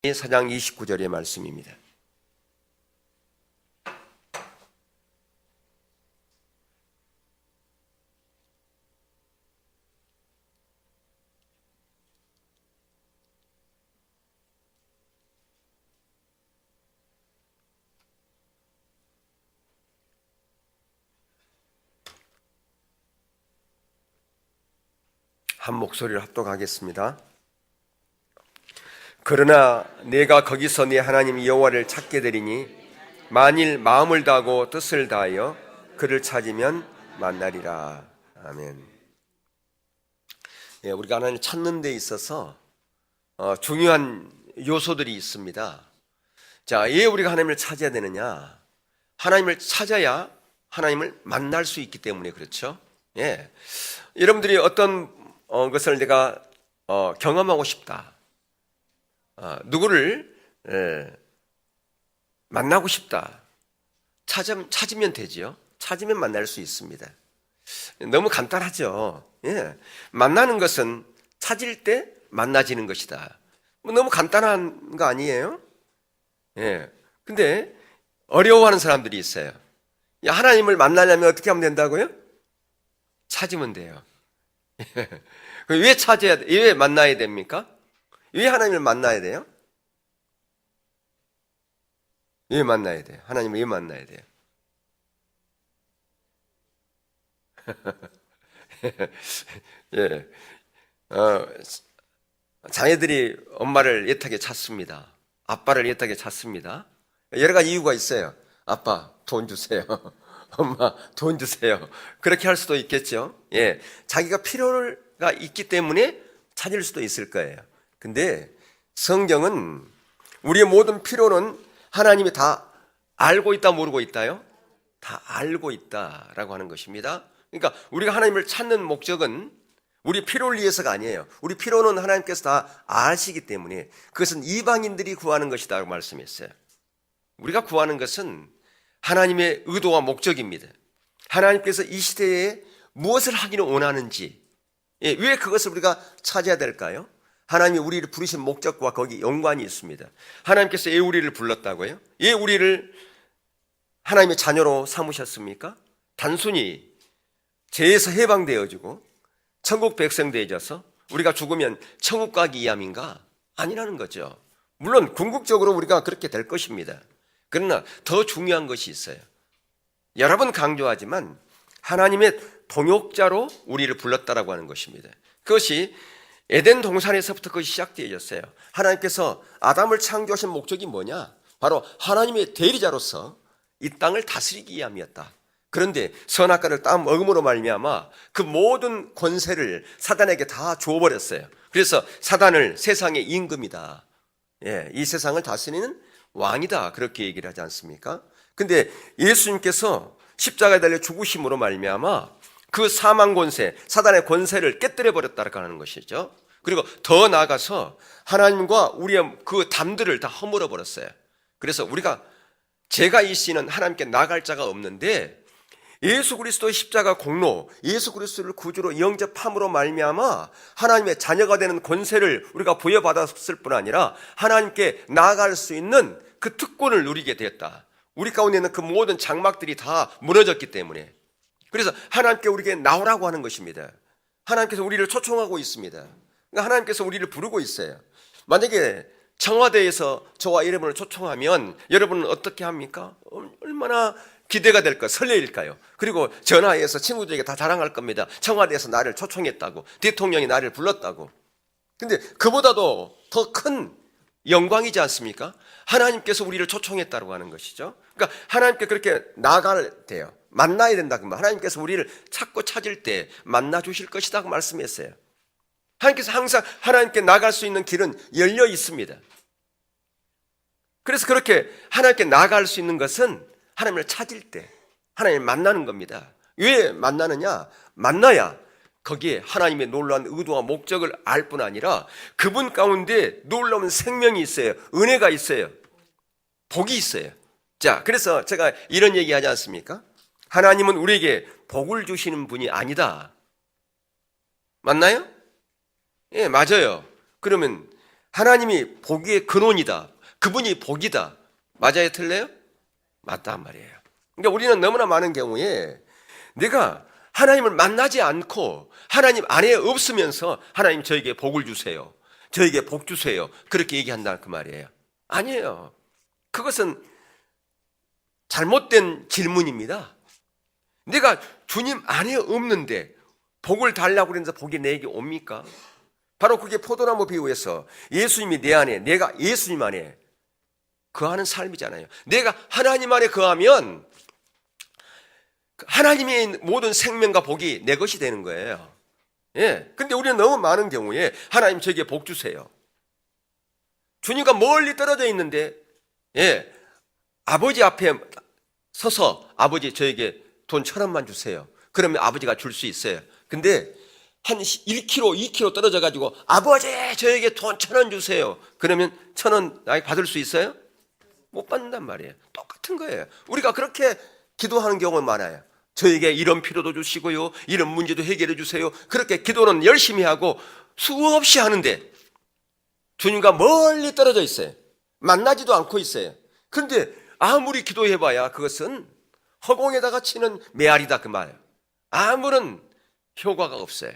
4장 29절의 말씀입니다. 한 목소리를 합독하겠습니다. 그러나 내가 거기서 네 하나님 여호와를 찾게 되리니 만일 마음을 다하고 뜻을 다하여 그를 찾으면 만나리라. 아멘. 우리가 하나님을 찾는 데 있어서 중요한 요소들이 있습니다. 자, 왜 우리가 하나님을 찾아야 되느냐? 하나님을 찾아야 하나님을 만날 수 있기 때문에 그렇죠. 예. 여러분들이 어떤 것을 내가 경험하고 싶다. 누구를 만나고 싶다. 찾으면 되지요. 찾으면 만날 수 있습니다. 너무 간단하죠. 예. 만나는 것은 찾을 때 만나지는 것이다. 너무 간단한 거 아니에요? 예. 근데 어려워하는 사람들이 있어요. 하나님을 만나려면 어떻게 하면 된다고요? 찾으면 돼요. 왜 찾아야 돼? 왜 만나야 됩니까? 왜 하나님을 만나야 돼요? 왜 만나야 돼요? 하나님을 왜 만나야 돼요? 예. 자녀들이 엄마를 애타게 찾습니다. 아빠를 애타게 찾습니다. 여러 가지 이유가 있어요. 아빠, 돈 주세요. 엄마, 돈 주세요. 그렇게 할 수도 있겠죠. 예. 자기가 필요가 있기 때문에 찾을 수도 있을 거예요. 근데 성경은 우리의 모든 필요는 하나님이 다 알고 있다, 모르고 있다요? 다 알고 있다라고 하는 것입니다. 그러니까 우리가 하나님을 찾는 목적은 우리 필요를 위해서가 아니에요. 우리 필요는 하나님께서 다 아시기 때문에 그것은 이방인들이 구하는 것이라고 말씀했어요. 우리가 구하는 것은 하나님의 의도와 목적입니다. 하나님께서 이 시대에 무엇을 하기를 원하는지, 왜 그것을 우리가 찾아야 될까요? 하나님이 우리를 부르신 목적과 거기 연관이 있습니다. 하나님께서 왜 우리를 불렀다고요? 왜 우리를 하나님의 자녀로 삼으셨습니까? 단순히 죄에서 해방되어지고 천국 백성 되어져서 우리가 죽으면 천국 가기 위함인가? 아니라는 거죠. 물론 궁극적으로 우리가 그렇게 될 것입니다. 그러나 더 중요한 것이 있어요. 여러 번 강조하지만 하나님의 동역자로 우리를 불렀다라고 하는 것입니다. 그것이 에덴 동산에서부터 그것이 시작되어졌어요. 하나님께서 아담을 창조하신 목적이 뭐냐? 바로 하나님의 대리자로서 이 땅을 다스리기 위함이었다. 그런데 선악과를 먹음으로 말미암아 그 모든 권세를 사단에게 다 주어버렸어요. 그래서 사단을 세상의 임금이다. 이 세상을 다스리는 왕이다. 그렇게 얘기를 하지 않습니까? 근데 예수님께서 십자가에 달려 죽으심으로 말미암아 그 사망 권세, 사단의 권세를 깨뜨려 버렸다고 하는 것이죠. 그리고 더 나아가서 하나님과 우리의 그 담들을 다 허물어 버렸어요. 그래서 우리가 죄가 있이는 하나님께 나갈 자가 없는데 예수 그리스도의 십자가 공로, 예수 그리스도를 구주로 영접함으로 말미암아 하나님의 자녀가 되는 권세를 우리가 부여받았을 뿐 아니라 하나님께 나아갈 수 있는 그 특권을 누리게 되었다. 우리 가운데 있는 그 모든 장막들이 다 무너졌기 때문에. 그래서 하나님께 우리에게 나오라고 하는 것입니다. 하나님께서 우리를 초청하고 있습니다. 그러니까 하나님께서 우리를 부르고 있어요. 만약에 청와대에서 저와 여러분을 초청하면 여러분은 어떻게 합니까? 얼마나 기대가 될까? 설레일까요? 그리고 전화해서 친구들에게 다 자랑할 겁니다. 청와대에서 나를 초청했다고, 대통령이 나를 불렀다고. 근데 그보다도 더 큰 영광이지 않습니까? 하나님께서 우리를 초청했다고 하는 것이죠. 그러니까 하나님께 그렇게 나아가야 돼요. 만나야 된다. 하나님께서 우리를 찾고 찾을 때 만나 주실 것이다 말씀했어요. 하나님께서 항상 하나님께 나갈 수 있는 길은 열려 있습니다. 그래서 그렇게 하나님께 나갈 수 있는 것은 하나님을 찾을 때 하나님을 만나는 겁니다. 왜 만나느냐? 만나야 거기에 하나님의 놀라운 의도와 목적을 알 뿐 아니라 그분 가운데 놀라운 생명이 있어요. 은혜가 있어요. 복이 있어요. 자, 그래서 제가 이런 얘기 하지 않습니까? 하나님은 우리에게 복을 주시는 분이 아니다. 맞나요? 예, 맞아요. 그러면 하나님이 복의 근원이다. 그분이 복이다. 맞아요, 틀려요? 맞단 말이에요. 그러니까 우리는 너무나 많은 경우에 내가 하나님을 만나지 않고 하나님 안에 없으면서 하나님 저에게 복을 주세요, 저에게 복 주세요, 그렇게 얘기한다 그 말이에요. 아니에요. 그것은 잘못된 질문입니다. 내가 주님 안에 없는데 복을 달라고 그래서 복이 내게 옵니까? 바로 그게 포도나무 비유에서 예수님이 내 안에, 내가 예수님 안에 거하는 삶이잖아요. 내가 하나님 안에 거하면 하나님의 모든 생명과 복이 내 것이 되는 거예요. 예. 근데 우리는 너무 많은 경우에 하나님 저에게 복 주세요. 주님과 멀리 떨어져 있는데, 예. 아버지 앞에 서서 아버지 저에게 돈 1,000원만 주세요. 그러면 아버지가 줄 수 있어요. 근데 한 1km, 2km 떨어져 가지고 아버지 저에게 돈 1,000원 주세요. 그러면 1,000원 나에게 받을 수 있어요? 못 받는단 말이에요. 똑같은 거예요. 우리가 그렇게 기도하는 경우가 많아요. 저에게 이런 필요도 주시고요, 이런 문제도 해결해 주세요. 그렇게 기도는 열심히 하고 수없이 하는데 주님과 멀리 떨어져 있어요. 만나지도 않고 있어요. 그런데 아무리 기도해봐야 그것은 허공에다가 치는 메아리다 그 말. 아무런 효과가 없어요.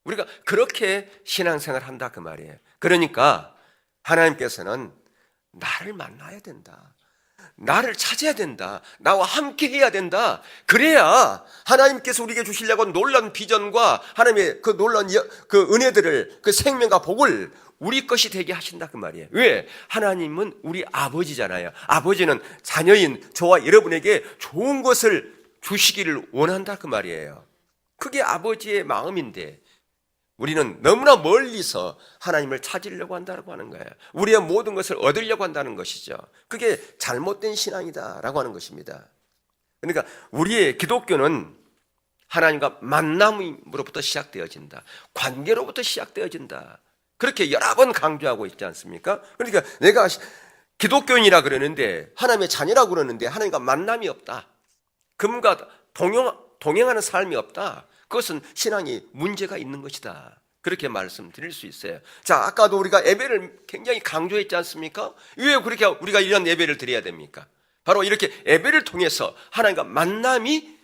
우리가 그렇게 신앙생활 한다 그 말이에요. 그러니까 하나님께서는 나를 만나야 된다, 나를 찾아야 된다, 나와 함께 해야 된다. 그래야 하나님께서 우리에게 주시려고 놀라운 비전과 하나님의 그 놀라운 그 은혜들을, 그 생명과 복을 우리 것이 되게 하신다 그 말이에요. 왜? 하나님은 우리 아버지잖아요. 아버지는 자녀인 저와 여러분에게 좋은 것을 주시기를 원한다 그 말이에요. 그게 아버지의 마음인데 우리는 너무나 멀리서 하나님을 찾으려고 한다고 하는 거예요. 우리의 모든 것을 얻으려고 한다는 것이죠. 그게 잘못된 신앙이다라고 하는 것입니다. 그러니까 우리의 기독교는 하나님과 만남으로부터 시작되어진다, 관계로부터 시작되어진다, 그렇게 여러 번 강조하고 있지 않습니까? 그러니까 내가 기독교인이라 그러는데, 하나님의 자녀라고 그러는데 하나님과 만남이 없다, 그분과 동행하는 삶이 없다, 그것은 신앙이 문제가 있는 것이다, 그렇게 말씀드릴 수 있어요. 자, 아까도 우리가 예배를 굉장히 강조했지 않습니까? 왜 그렇게 우리가 이런 예배를 드려야 됩니까? 바로 이렇게 예배를 통해서 하나님과 만남이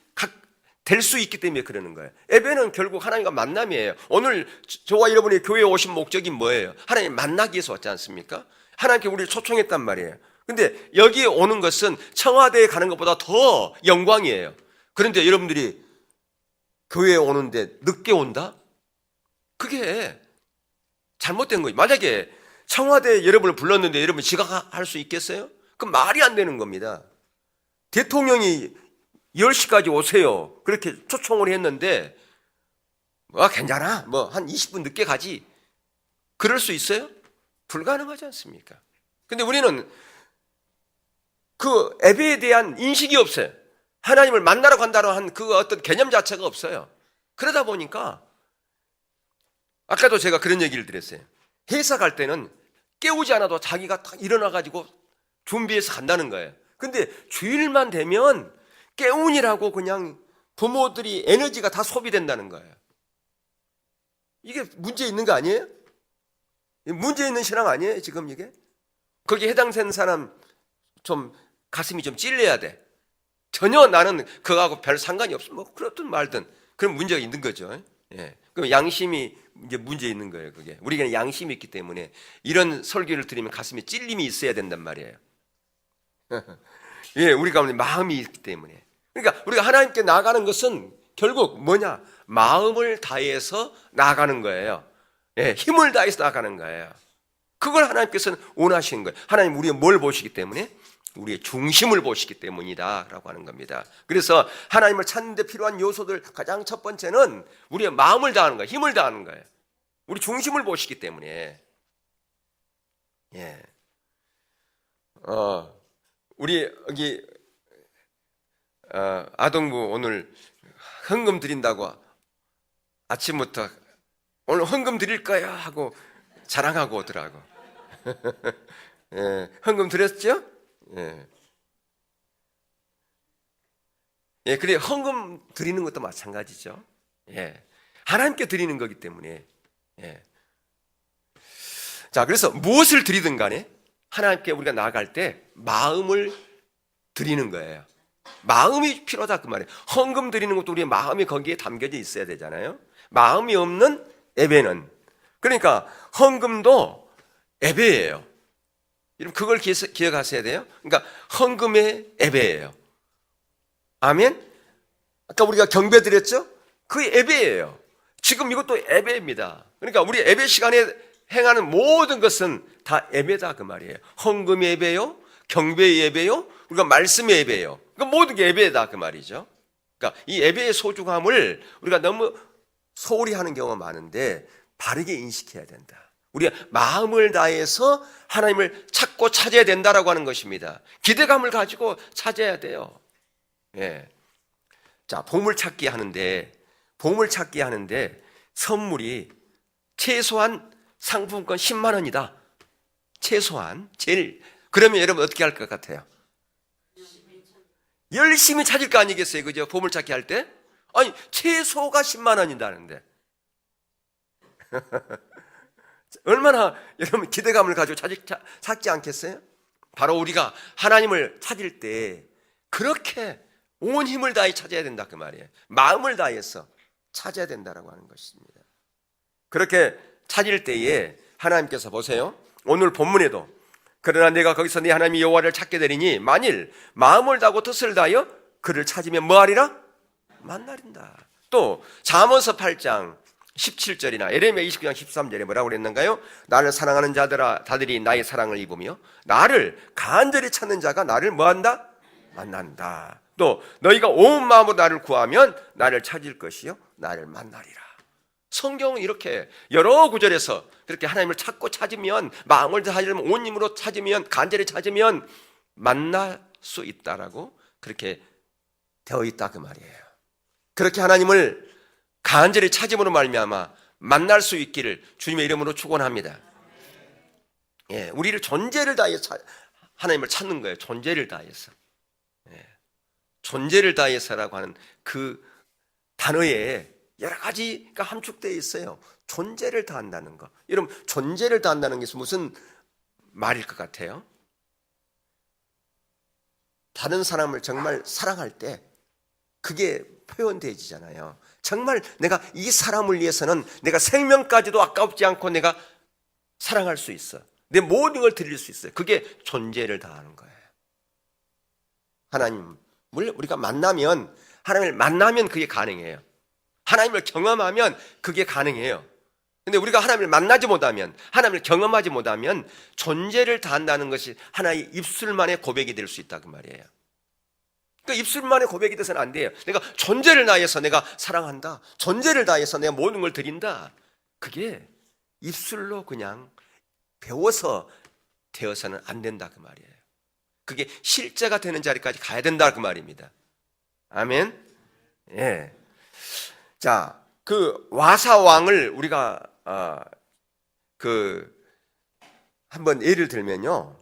될 수 있기 때문에 그러는 거예요. 예배는 결국 하나님과 만남이에요. 오늘 저와 여러분이 교회에 오신 목적이 뭐예요? 하나님 만나기 위해서 왔지 않습니까? 하나님께 우리를 초청했단 말이에요. 근데 여기에 오는 것은 청와대에 가는 것보다 더 영광이에요. 그런데 여러분들이 교회에 오는데 늦게 온다? 그게 잘못된 거예요. 만약에 청와대에 여러분을 불렀는데 여러분 지각할 수 있겠어요? 그건 말이 안 되는 겁니다. 대통령이 10시까지 오세요, 그렇게 초청을 했는데 괜찮아, 한 20분 늦게 가지, 그럴 수 있어요? 불가능하지 않습니까? 근데 우리는 그 예배에 대한 인식이 없어요. 하나님을 만나러 간다는 한 그 어떤 개념 자체가 없어요. 그러다 보니까 아까도 제가 그런 얘기를 드렸어요. 회사 갈 때는 깨우지 않아도 자기가 딱 일어나가지고 준비해서 간다는 거예요. 근데 주일만 되면 깨우니라고 그냥 부모들이 에너지가 다 소비된다는 거예요. 이게 문제 있는 거 아니에요? 문제 있는 신앙 아니에요 지금 이게? 거기에 해당되는 사람 좀 가슴이 좀 찔려야 돼. 전혀 나는 그거하고 별 상관이 없어, 그렇든 말든 그런 문제가 있는 거죠. 예. 그럼 양심이 이제 문제 있는 거예요. 그게 우리가 양심이 있기 때문에 이런 설교를 들으면 가슴에 찔림이 있어야 된단 말이에요. 예, 우리 가운데 마음이 있기 때문에. 그러니까 우리가 하나님께 나아가는 것은 결국 뭐냐? 마음을 다해서 나아가는 거예요. 예, 힘을 다해서 나아가는 거예요. 그걸 하나님께서는 원하시는 거예요. 하나님 우리의 뭘 보시기 때문에? 우리의 중심을 보시기 때문이다 라고 하는 겁니다. 그래서 하나님을 찾는 데 필요한 요소들 가장 첫 번째는 우리의 마음을 다하는 거예요. 힘을 다하는 거예요. 우리 중심을 보시기 때문에. 예. 우리 여기 아동부 오늘 헌금 드린다고 아침부터 오늘 헌금 드릴 거야 하고 자랑하고 오더라고. 예, 헌금 드렸죠? 예. 예, 그래 헌금 드리는 것도 마찬가지죠. 예. 하나님께 드리는 거기 때문에. 예. 자, 그래서 무엇을 드리든 간에 하나님께 우리가 나아갈 때 마음을 드리는 거예요. 마음이 필요하다 그 말이에요. 헌금 드리는 것도 우리의 마음이 거기에 담겨져 있어야 되잖아요. 마음이 없는 예배는, 그러니까 헌금도 예배예요. 여러분 그걸 기억하셔야 돼요. 그러니까 헌금의 예배예요. 아멘. 아까 우리가 경배 드렸죠? 그 예배예요. 지금 이것도 예배입니다. 그러니까 우리 예배 시간에 행하는 모든 것은 다 예배다 그 말이에요. 헌금 예배요, 경배 예배요, 우리가 말씀 예배요. 그러니까 모든 게 예배다 그 말이죠. 그러니까 이 예배의 소중함을 우리가 너무 소홀히 하는 경우가 많은데 바르게 인식해야 된다. 우리가 마음을 다해서 하나님을 찾고 찾아야 된다라고 하는 것입니다. 기대감을 가지고 찾아야 돼요. 예. 자, 보물찾기 하는데 선물이 최소한 상품권 10만 원이다. 최소한. 그러면 여러분 어떻게 할 것 같아요? 열심히 찾을 거 아니겠어요? 그죠? 보물찾기 할 때? 아니, 최소가 10만 원이다는데. 얼마나 여러분 기대감을 가지고 찾지 않겠어요? 바로 우리가 하나님을 찾을 때 그렇게 온 힘을 다해 찾아야 된다 그 말이에요. 마음을 다해서 찾아야 된다라고 하는 것입니다. 그렇게 찾을 때에 하나님께서 보세요. 오늘 본문에도 그러나 내가 거기서 네 하나님 여호와를 찾게 되리니 만일 마음을 다하고 뜻을 다하여 그를 찾으면 뭐하리라? 만나린다. 또 잠언서 8장 17절이나 에레미야 29장 13절에 뭐라고 그랬는가요? 나를 사랑하는 자들아 다들이 나의 사랑을 입으며 나를 간절히 찾는 자가 나를 뭐한다? 만난다. 또 너희가 온 마음으로 나를 구하면 나를 찾을 것이요 나를 만나리라. 성경은 이렇게 여러 구절에서 그렇게 하나님을 찾고 찾으면 마음을 다하려면 온 힘으로 찾으면 간절히 찾으면 만날 수 있다라고 그렇게 되어 있다 그 말이에요. 그렇게 하나님을 간절히 찾음으로 말미암아 만날 수 있기를 주님의 이름으로 축원합니다. 예, 우리를 존재를 다해서 하나님을 찾는 거예요. 존재를 다해서. 예, 존재를 다해서라고 하는 그 단어에 여러 가지가 함축되어 있어요. 존재를 다한다는 거. 여러분 존재를 다한다는 것이 무슨 말일 것 같아요? 다른 사람을 정말 사랑할 때 그게 표현되지잖아요. 정말 내가 이 사람을 위해서는 내가 생명까지도 아깝지 않고 내가 사랑할 수 있어. 내 모든 걸 드릴 수 있어요. 그게 존재를 다하는 거예요. 하나님을 우리가 하나님을 만나면 그게 가능해요. 하나님을 경험하면 그게 가능해요. 근데 우리가 하나님을 만나지 못하면, 하나님을 경험하지 못하면 존재를 다한다는 것이 하나의 입술만의 고백이 될 수 있다 그 말이에요. 그러니까 입술만의 고백이 돼서는 안 돼요. 내가 존재를 다해서 내가 사랑한다. 존재를 다해서 내가 모든 걸 드린다. 그게 입술로 그냥 배워서 되어서는 안 된다 그 말이에요. 그게 실제가 되는 자리까지 가야 된다 그 말입니다. 아멘. 예. 자, 그 와사왕을 우리가 한번 예를 들면요.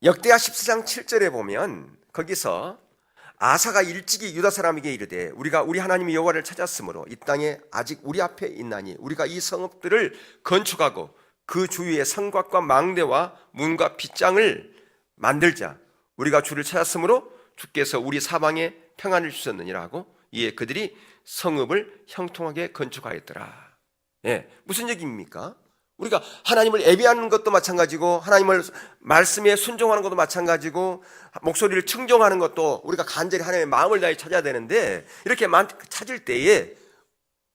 역대하 14장 7절에 보면 거기서 아사가 일찍이 유다 사람에게 이르되 우리가 우리 하나님 여호와를 찾았으므로 이 땅에 아직 우리 앞에 있나니 우리가 이 성읍들을 건축하고 그 주위에 성곽과 망대와 문과 빗장을 만들자. 우리가 주를 찾았으므로 주께서 우리 사방에 평안을 주셨느니라 하고 이에 그들이 성읍을 형통하게 건축하였더라. 예, 무슨 얘기입니까? 우리가 하나님을 예배하는 것도 마찬가지고 하나님을 말씀에 순종하는 것도 마찬가지고 목소리를 청정하는 것도 우리가 간절히 하나님의 마음을 다해 찾아야 되는데 이렇게 찾을 때에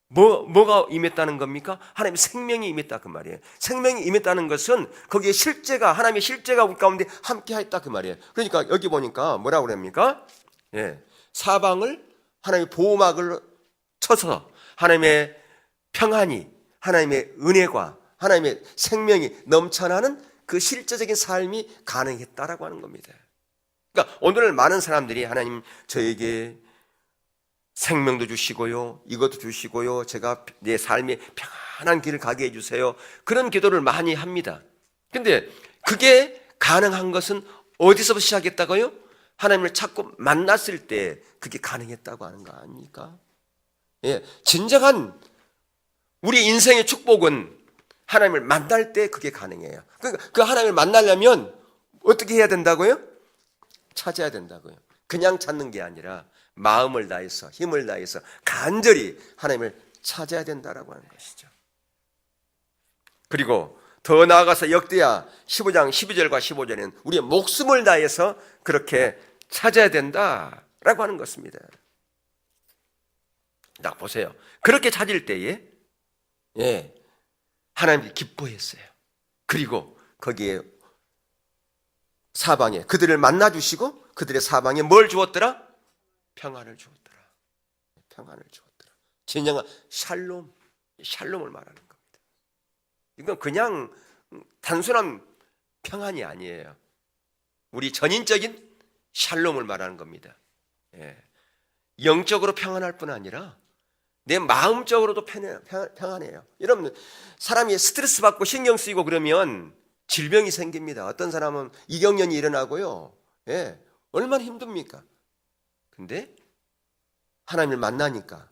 뭐가 임했다는 겁니까? 하나님의 생명이 임했다 그 말이에요. 생명이 임했다는 것은 거기에 하나님의 실제가 우리 가운데 함께 했다 그 말이에요. 그러니까 여기 보니까 뭐라고 그럽니까? 예, 사방을 하나님의 보호막을 쳐서 하나님의 평안이, 하나님의 은혜가, 하나님의 생명이 넘쳐나는 그 실제적인 삶이 가능했다라고 하는 겁니다. 그러니까 오늘 많은 사람들이 하나님 저에게 생명도 주시고요, 이것도 주시고요, 제가 내 삶에 평안한 길을 가게 해주세요. 그런 기도를 많이 합니다. 근데 그게 가능한 것은 어디서 시작했다고요? 하나님을 찾고 만났을 때 그게 가능했다고 하는 거 아닙니까? 예, 진정한 우리 인생의 축복은 하나님을 만날 때 그게 가능해요. 그러니까 그 하나님을 만나려면 어떻게 해야 된다고요? 찾아야 된다고요. 그냥 찾는 게 아니라 마음을 다해서 힘을 다해서 간절히 하나님을 찾아야 된다라고 하는 것이죠. 그리고 더 나아가서 역대하 15장 12절과 15절에는 우리의 목숨을 다해서 그렇게 찾아야 된다라고 하는 것입니다. 딱 보세요. 그렇게 찾을 때에 하나님이 기뻐했어요. 그리고 거기에 사방에 그들을 만나주시고 그들의 사방에 뭘 주었더라? 평안을 주었더라. 평안을 주었더라. 진정한 샬롬을 말하는 겁니다. 이건 그냥 단순한 평안이 아니에요. 우리 전인적인 샬롬을 말하는 겁니다. 영적으로 평안할 뿐 아니라 내 마음적으로도 평안해요. 여러분, 사람이 스트레스 받고 신경 쓰이고 그러면 질병이 생깁니다. 어떤 사람은 이경련이 일어나고요. 얼마나 힘듭니까? 근데 하나님을 만나니까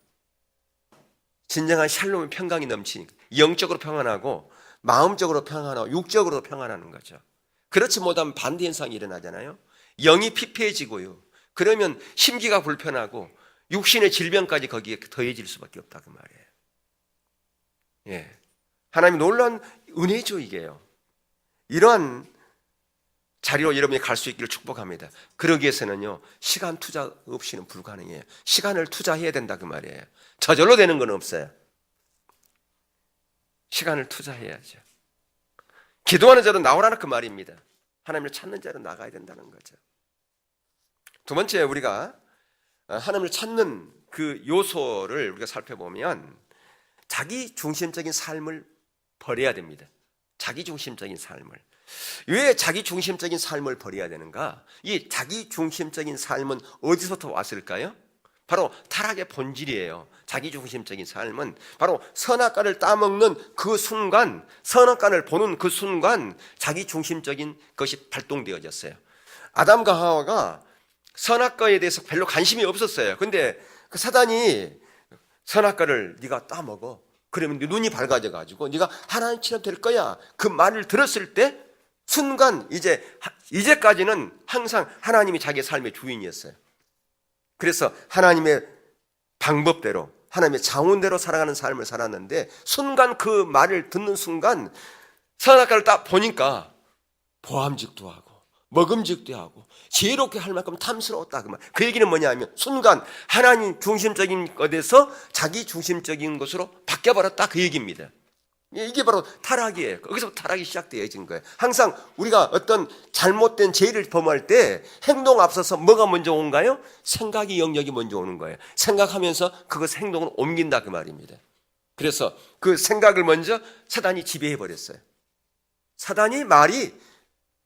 진정한 샬롬의 평강이 넘치니까 영적으로 평안하고 마음적으로 평안하고 육적으로도 평안하는 거죠. 그렇지 못하면 반대 현상이 일어나잖아요. 영이 피폐해지고요. 그러면 심기가 불편하고 육신의 질병까지 거기에 더해질 수밖에 없다 그 말이에요. 하나님이 놀라운 은혜죠 이게요. 이러한 자리로 여러분이 갈 수 있기를 축복합니다. 그러기 위해서는요, 시간 투자 없이는 불가능해요. 시간을 투자해야 된다 그 말이에요. 저절로 되는 건 없어요. 시간을 투자해야죠. 기도하는 자로 나오라는 그 말입니다. 하나님을 찾는 자로 나가야 된다는 거죠. 두 번째, 우리가 하나님을 찾는 그 요소를 우리가 살펴보면 자기 중심적인 삶을 버려야 됩니다. 자기 중심적인 삶을. 왜 자기 중심적인 삶을 버려야 되는가? 이 자기 중심적인 삶은 어디서부터 왔을까요? 바로 타락의 본질이에요. 자기 중심적인 삶은 바로 선악과를 따먹는 그 순간, 선악과를 보는 그 순간 자기 중심적인 것이 발동되어졌어요. 아담과 하와가 선악과에 대해서 별로 관심이 없었어요. 근데 그 사단이 선악과를 네가 따먹어. 그러면 네 눈이 밝아져 가지고 네가 하나님처럼 될 거야. 그 말을 들었을 때 순간 이제까지는 항상 하나님이 자기의 삶의 주인이었어요. 그래서 하나님의 방법대로 하나님의 자원대로 살아가는 삶을 살았는데 순간 그 말을 듣는 순간 선악과를 딱 보니까 보암직도 하고 먹음직도 하고 지혜롭게 할 만큼 탐스러웠다 그 말. 그 얘기는 뭐냐면 순간 하나님 중심적인 것에서 자기 중심적인 것으로 바뀌어버렸다 그 얘기입니다. 이게 바로 타락이에요. 거기서 타락이 시작되어진 거예요. 항상 우리가 어떤 잘못된 죄를 범할 때 행동 앞서서 뭐가 먼저 온가요? 생각이 영역이 먼저 오는 거예요. 생각하면서 그것 행동을 옮긴다 그 말입니다. 그래서 그 생각을 먼저 사단이 지배해버렸어요. 사단이 말이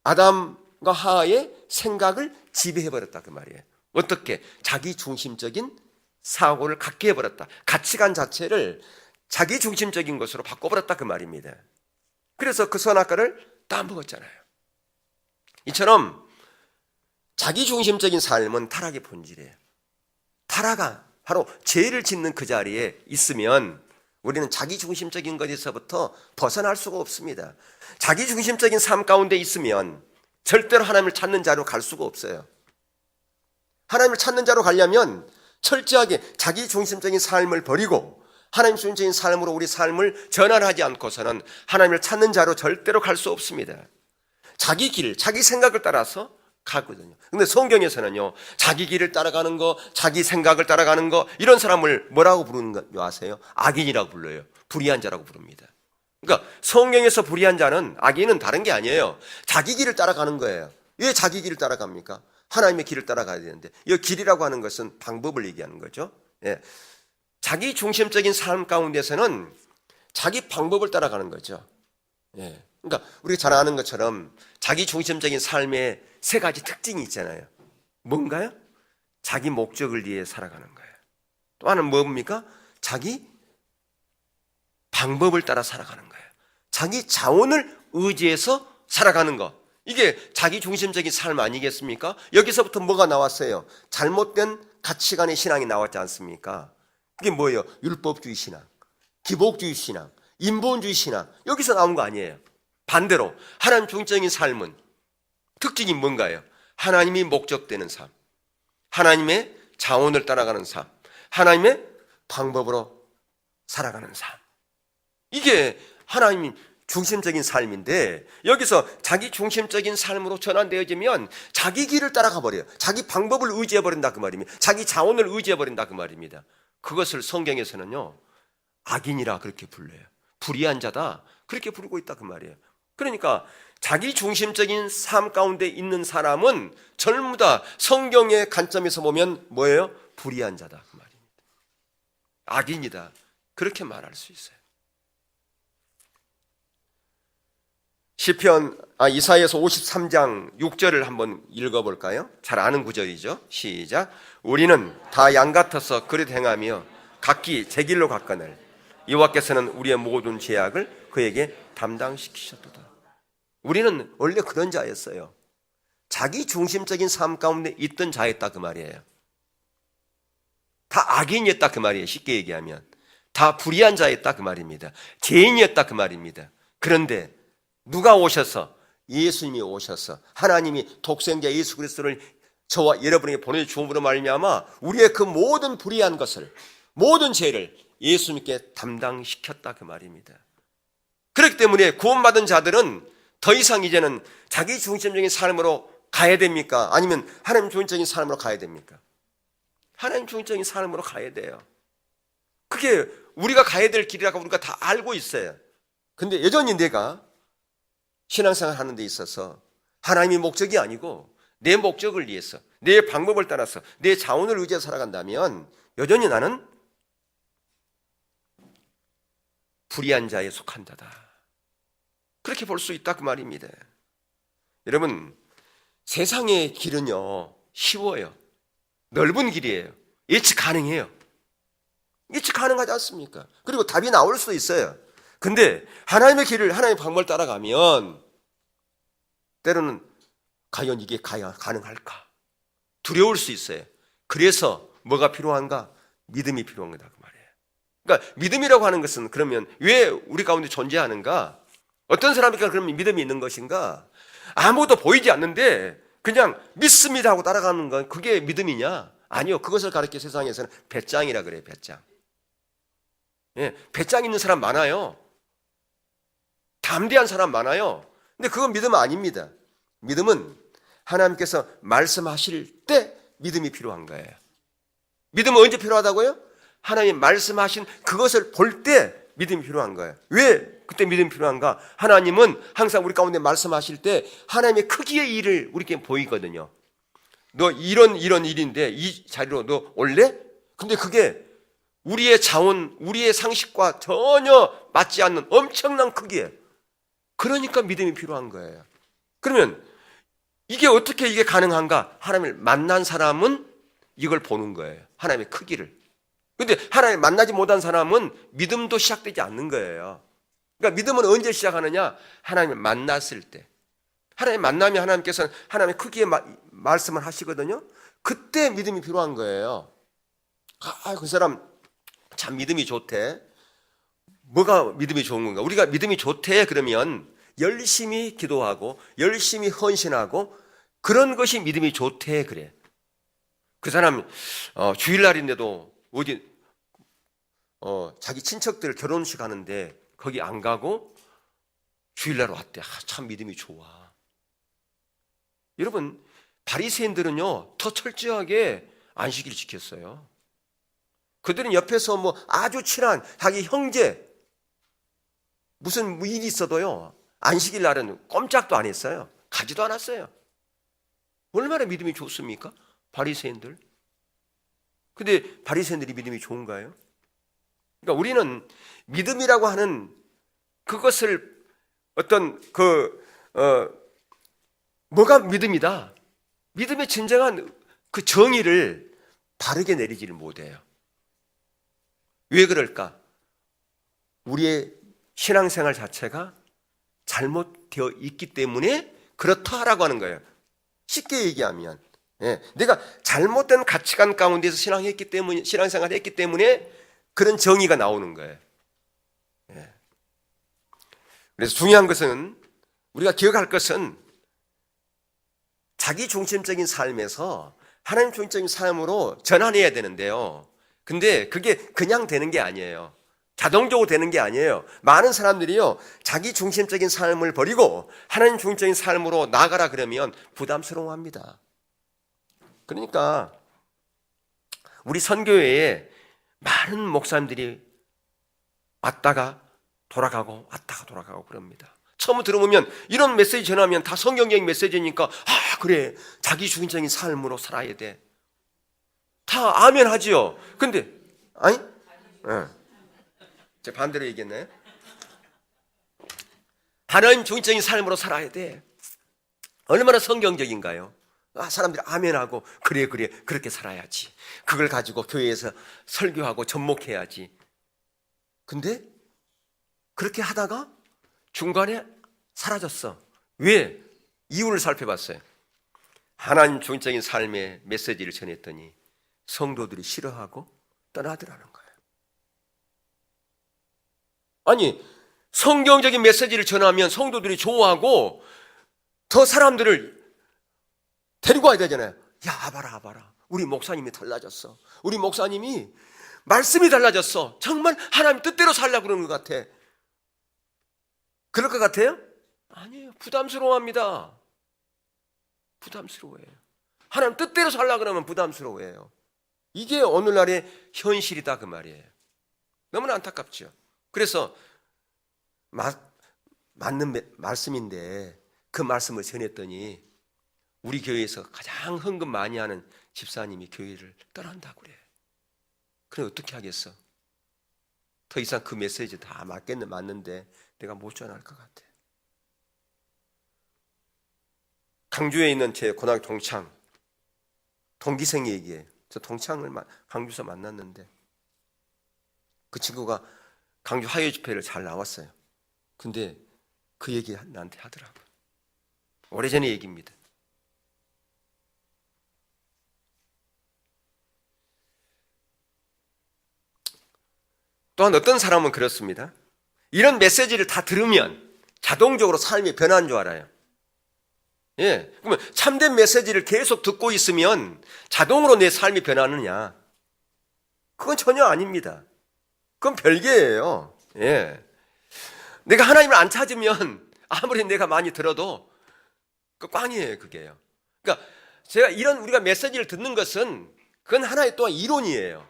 아담과 하와의 생각을 지배해버렸다 그 말이에요. 어떻게? 자기 중심적인 사고를 갖게 해버렸다. 가치관 자체를 자기 중심적인 것으로 바꿔버렸다 그 말입니다. 그래서 그 선악과를 따먹었잖아요. 이처럼 자기 중심적인 삶은 타락의 본질이에요. 타락아 바로 죄를 짓는 그 자리에 있으면 우리는 자기 중심적인 것에서부터 벗어날 수가 없습니다. 자기 중심적인 삶 가운데 있으면 절대로 하나님을 찾는 자로 갈 수가 없어요. 하나님을 찾는 자로 가려면 철저하게 자기 중심적인 삶을 버리고 하나님 중심적인 삶으로 우리 삶을 전환하지 않고서는 하나님을 찾는 자로 절대로 갈 수 없습니다. 자기 길, 자기 생각을 따라서 가거든요. 근데 성경에서는요, 자기 길을 따라가는 거, 자기 생각을 따라가는 거, 이런 사람을 뭐라고 부르는 거 아세요? 악인이라고 불러요. 불의한 자라고 부릅니다. 그러니까 성경에서 불의한 자는, 악인은 다른 게 아니에요. 자기 길을 따라가는 거예요. 왜 자기 길을 따라갑니까? 하나님의 길을 따라가야 되는데, 이 길이라고 하는 것은 방법을 얘기하는 거죠. 자기 중심적인 삶 가운데서는 자기 방법을 따라가는 거죠. 그러니까 우리가 잘 아는 것처럼 자기 중심적인 삶의 세 가지 특징이 있잖아요. 뭔가요? 자기 목적을 위해 살아가는 거예요. 또 하나는 뭡니까? 자기 방법을 따라 살아가는 거예요. 자기 자원을 의지해서 살아가는 것. 이게 자기 중심적인 삶 아니겠습니까? 여기서부터 뭐가 나왔어요? 잘못된 가치관의 신앙이 나왔지 않습니까? 그게 뭐예요? 율법주의 신앙, 기복주의 신앙. 인본주의 신앙, 여기서 나온 거 아니에요. 반대로 하나님 중심적인 삶은 특징이 뭔가요? 하나님이 목적되는 삶, 하나님의 자원을 따라가는 삶, 하나님의 방법으로 살아가는 삶. 이게 하나님 중심적인 삶인데, 여기서 자기 중심적인 삶으로 전환되어지면 자기 길을 따라가 버려요. 자기 방법을 의지해 버린다 그 말입니다. 자기 자원을 의지해 버린다 그 말입니다. 그것을 성경에서는요, 악인이라 그렇게 불러요. 불의한 자다 그렇게 부르고 있다 그 말이에요. 그러니까 자기 중심적인 삶 가운데 있는 사람은 전부 다 성경의 관점에서 보면 뭐예요? 불의한 자다 그 말입니다. 악인이다 그렇게 말할 수 있어요. 이사야서 53장 6절을 한번 읽어볼까요? 잘 아는 구절이죠. 시작. 우리는 다 양 같아서 그릇 행하며 각기 제 길로 갔거늘 여호와께서는 우리의 모든 죄악을 그에게 담당시키셨도다. 우리는 원래 그런 자였어요. 자기 중심적인 삶 가운데 있던 자였다 그 말이에요. 다 악인이었다 그 말이에요. 쉽게 얘기하면 다 불의한 자였다 그 말입니다. 죄인이었다 그 말입니다. 그런데 누가 오셔서, 예수님이 오셔서 하나님이 독생자 예수 그리스도를 저와 여러분에게 보내주음으로 말미암아 우리의 그 모든 불의한 것을, 모든 죄를 예수님께 담당시켰다 그 말입니다. 그렇기 때문에 구원받은 자들은 더 이상 이제는 자기 중심적인 삶으로 가야 됩니까? 아니면 하나님 중심적인 삶으로 가야 됩니까? 하나님 중심적인 삶으로 가야 돼요. 그게 우리가 가야 될 길이라고 우리가 다 알고 있어요. 근데 여전히 내가 신앙생활 하는 데 있어서 하나님이 목적이 아니고 내 목적을 위해서, 내 방법을 따라서, 내 자원을 의지해서 살아간다면 여전히 나는 불의한 자에 속한다다. 그렇게 볼 수 있다 그 말입니다. 여러분, 세상의 길은요 쉬워요. 넓은 길이에요. 예측 가능해요. 예측 가능하지 않습니까? 그리고 답이 나올 수도 있어요. 근데 하나님의 길을, 하나님의 방법을 따라가면 때로는 과연 이게 가능할까? 두려울 수 있어요. 그래서 뭐가 필요한가? 믿음이 필요한 거다 그 말이에요. 그러니까 믿음이라고 하는 것은 그러면 왜 우리 가운데 존재하는가? 어떤 사람이니까 그러면 믿음이 있는 것인가? 아무것도 보이지 않는데 그냥 믿습니다 하고 따라가는 건 그게 믿음이냐? 아니요. 그것을 가르쳐 세상에서는 배짱이라 그래요. 배짱. 예, 배짱 있는 사람 많아요. 담대한 사람 많아요. 근데 그건 믿음은 아닙니다. 믿음은 하나님께서 말씀하실 때 믿음이 필요한 거예요. 믿음은 언제 필요하다고요? 하나님 말씀하신 그것을 볼 때 믿음이 필요한 거예요. 왜 그때 믿음이 필요한가? 하나님은 항상 우리 가운데 말씀하실 때 하나님의 크기의 일을 우리에게 보이거든요. 너 이런 일인데 이 자리로 너 올래? 근데 그게 우리의 자원, 우리의 상식과 전혀 맞지 않는 엄청난 크기예요. 그러니까 믿음이 필요한 거예요. 그러면 이게 어떻게 이게 가능한가? 하나님을 만난 사람은 이걸 보는 거예요. 하나님의 크기를. 근데 하나님을 만나지 못한 사람은 믿음도 시작되지 않는 거예요. 그러니까 믿음은 언제 시작하느냐? 하나님을 만났을 때. 하나님 만나면 하나님께서는 하나님의 크기의 말씀을 하시거든요. 그때 믿음이 필요한 거예요. 그 사람 참 믿음이 좋대. 뭐가 믿음이 좋은 건가? 우리가 믿음이 좋대 그러면 열심히 기도하고 열심히 헌신하고 그런 것이 믿음이 좋대 그래. 그 사람 주일날인데도 어디 자기 친척들 결혼식 하는데 거기 안 가고 주일날 왔대. 참 믿음이 좋아. 여러분, 바리새인들은요 더 철저하게 안식일을 지켰어요. 그들은 옆에서 뭐 아주 친한 자기 형제 무슨 일이 있어도요 안식일 날은 꼼짝도 안 했어요. 가지도 않았어요. 얼마나 믿음이 좋습니까? 바리새인들. 근데 바리새인들이 믿음이 좋은가요? 그러니까 우리는 믿음이라고 하는 그것을 어떤 뭐가 믿음이다. 믿음의 진정한 그 정의를 바르게 내리지를 못해요. 왜 그럴까? 우리의 신앙생활 자체가 잘못되어 있기 때문에 그렇다라고 하는 거예요. 쉽게 얘기하면 내가 잘못된 가치관 가운데서 신앙생활을 했기 때문에 그런 정의가 나오는 거예요. 그래서 중요한 것은, 우리가 기억할 것은 자기 중심적인 삶에서 하나님 중심적인 삶으로 전환해야 되는데요. 근데 그게 그냥 되는 게 아니에요. 자동적으로 되는 게 아니에요. 많은 사람들이요, 자기 중심적인 삶을 버리고 하나님 중심적인 삶으로 나아가라 그러면 부담스러워합니다. 그러니까 우리 선교회에 많은 목사님들이 왔다가 돌아가고 왔다가 돌아가고 그럽니다. 처음 들어보면 이런 메시지 전하면 다 성경적인 메시지니까 그래, 자기 중심적인 삶으로 살아야 돼. 다 아멘 하지요. 근데 아니? 제가 반대로 얘기했나요? 하나님 중심적인 삶으로 살아야 돼. 얼마나 성경적인가요? 사람들이 아멘하고 그래 그렇게 살아야지. 그걸 가지고 교회에서 설교하고 접목해야지. 근데 그렇게 하다가 중간에 사라졌어. 왜? 이유를 살펴봤어요. 하나님 중심적인 삶의 메시지를 전했더니 성도들이 싫어하고 떠나더라는 거예요. 아니, 성경적인 메시지를 전하면 성도들이 좋아하고 더 사람들을 데리고 와야 되잖아요. 야, 봐라. 우리 목사님이 달라졌어. 우리 목사님이 말씀이 달라졌어. 정말 하나님 뜻대로 살려고 그러는 것 같아. 그럴 것 같아요? 아니에요. 부담스러워합니다. 부담스러워해요. 하나님 뜻대로 살려고 그러면 부담스러워해요. 이게 오늘날의 현실이다 그 말이에요. 너무나 안타깝죠. 그래서 맞는 말씀인데 그 말씀을 전했더니 우리 교회에서 가장 헌금 많이 하는 집사님이 교회를 떠난다고 그래. 그래 어떻게 하겠어? 더 이상 그 메시지 다 맞는데 내가 못 전할 것 같아. 강주에 있는 제 고등학교 동창, 동기생 얘기예요. 저 동창을 강주에서 만났는데 그 친구가 강주 화요 집회를 잘 나왔어요. 근데 그 얘기 나한테 하더라고요. 오래전의 얘기입니다. 또한 어떤 사람은 그렇습니다. 이런 메시지를 다 들으면 자동적으로 삶이 변하는 줄 알아요. 예, 그러면 참된 메시지를 계속 듣고 있으면 자동으로 내 삶이 변하느냐? 그건 전혀 아닙니다. 그건 별개예요. 예, 내가 하나님을 안 찾으면 아무리 내가 많이 들어도 그 꽝이에요, 그게요. 그러니까 제가 우리가 메시지를 듣는 것은 그건 하나의 또한 이론이에요.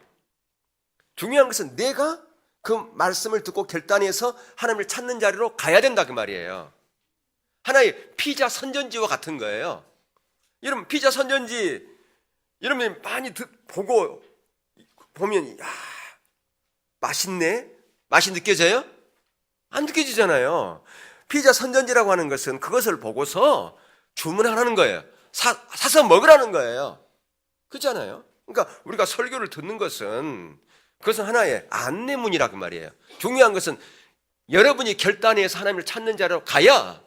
중요한 것은 내가 그 말씀을 듣고 결단해서 하나님을 찾는 자리로 가야 된다 그 말이에요. 하나의 피자 선전지와 같은 거예요. 여러분 피자 선전지 여러분이 많이 보면 맛있네? 맛이 느껴져요? 안 느껴지잖아요. 피자 선전지라고 하는 것은 그것을 보고서 주문하는 거예요. 사서 먹으라는 거예요. 그렇잖아요. 그러니까 우리가 설교를 듣는 것은 그것은 하나의 안내문이라고 말이에요. 중요한 것은 여러분이 결단해서 하나님을 찾는 자로 가야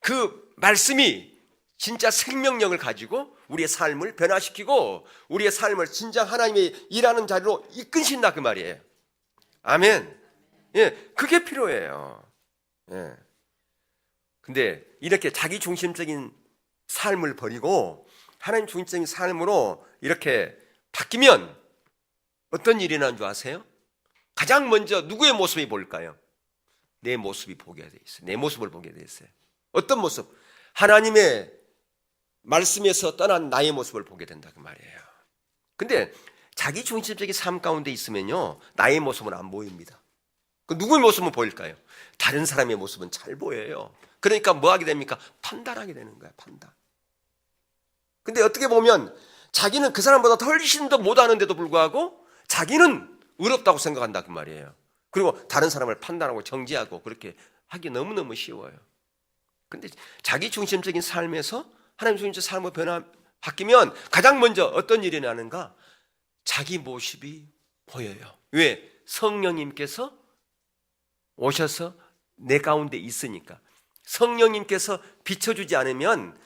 그 말씀이 진짜 생명력을 가지고 우리의 삶을 변화시키고 우리의 삶을 진짜 하나님의 일하는 자리로 이끄신다 그 말이에요. 아멘. 예, 그게 필요해요. 예. 근데 이렇게 자기 중심적인 삶을 버리고 하나님 중심적인 삶으로 이렇게 바뀌면 어떤 일이 나는 줄 아세요? 가장 먼저 누구의 모습이 보일까요? 내 모습이 보게 돼 있어요. 내 모습을 보게 돼 있어요. 어떤 모습? 하나님의 말씀에서 떠난 나의 모습을 보게 된다 그 말이에요. 근데 자기 중심적인 삶 가운데 있으면요, 나의 모습은 안 보입니다. 그 누구의 모습은 보일까요? 다른 사람의 모습은 잘 보여요. 그러니까 뭐 하게 됩니까? 판단하게 되는 거야, 판단. 근데 어떻게 보면 자기는 그 사람보다 훨씬 더 못하는데도 불구하고 자기는 의롭다고 생각한다 그 말이에요. 그리고 다른 사람을 판단하고 정죄하고 그렇게 하기 너무너무 쉬워요. 근데 자기 중심적인 삶에서 하나님 중심적인 삶으로 바뀌면 가장 먼저 어떤 일이 나는가? 자기 모습이 보여요. 왜? 성령님께서 오셔서 내 가운데 있으니까. 성령님께서 비춰주지 않으면